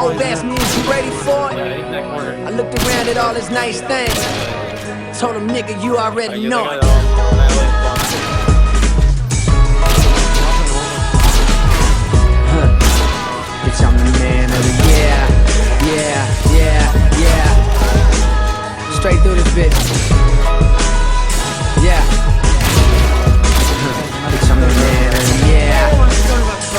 Hov asked me, is you ready for it? I looked around at all his nice things. Told him, nigga, you already know it. Bitch, I'm the man of the year. Yeah. Straight through this bitch. Yeah. Bitch, I'm the man of the year.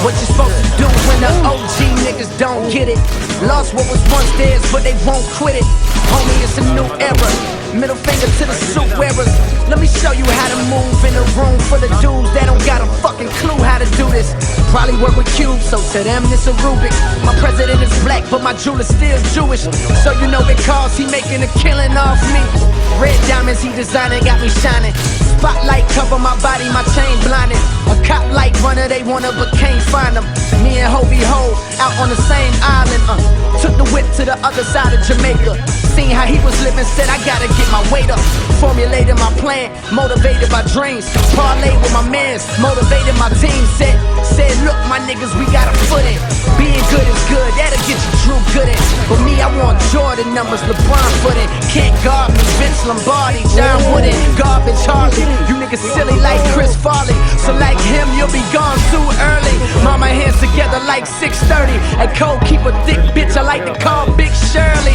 What you supposed to do when the OG niggas don't get it? Lost what was once theirs, but they won't quit it. Homie, it's a new era. Middle finger to the suit wearers. Let me show you how to move in a room full of dudes that don't got a fucking clue how to do this. Probably work with cubes, so to them it's a Rubik. My president is black, but my jeweler's still Jewish. So you know because he making a killing off me. Red diamonds he designing got me shining. Spotlight cover my body, my chain blinded. A cop light runner, they wanna but can't find them. Me and Hovey Ho out on the same island. Took the whip to the other side of Jamaica. Seen how he was living, said I gotta get my weight up. Formulated my plan, motivated by dreams. Parlay with my mans, motivated my team. Said look my niggas, we got a foot in. Being good is good, that'll get you Drew Gooden. But me, I want Jordan numbers, LeBron footing. Can't guard me, Vince Lombardi, John Wooden, garbage Harley. You niggas silly like Chris Farley. So like him, you'll be gone too early. Mama hands together like 6:30. At Cole, keep a thick bitch, I like to call Big Shirley.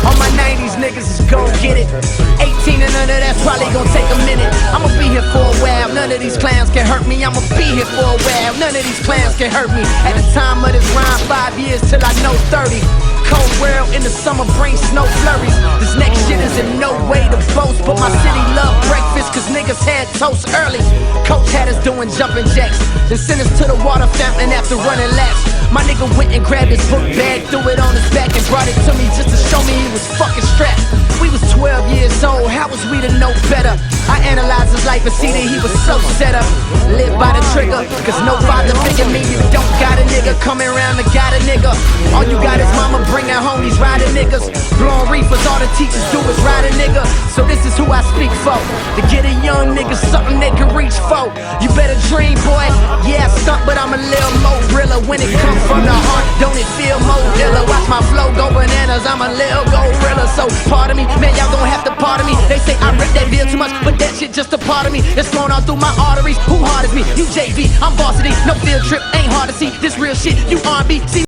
All my 90s niggas is gon' get it. 18 and under, that's probably gon' take a minute. I'ma be here for a while, none of these clowns can hurt me. I'ma be here for a while, none of these clowns can hurt me. At the time of this rhyme, 5 years till I know 30. Cold world in the summer brings snow flurries. This next shit is in no way to boast, but my city love breakfast cause niggas had toast early. Coach had us doing jumping jacks, then sent us to the water fountain after running laps. My nigga went and grabbed his book bag, threw it on his back and brought it to me just to show me he was fucking strapped. We was 12 years old, how was we to know better? I analyzed his life and see that he was so set up. Live by the trigger, cause no father figure me. You don't got a nigga coming around to got a nigga. All you got is mama bringing home these riding niggas. Blowing reefers, all the teachers do is ride a nigga. So this is who I speak for. To get a young nigga something they can reach for. You better dream, boy. Yeah, I stunt, but I'm a little more realer. When it comes from the heart, don't it feel more iller? Watch my flow go bananas, I'm a little gorilla. So pardon me, man, y'all gon' have to pardon me. They say I rip that bill too much, but that shit just a part of me. It's flowing all through my arteries. Who hard is me? You JV, I'm varsity. No field trip, ain't hard to see. This real shit, you R&B. See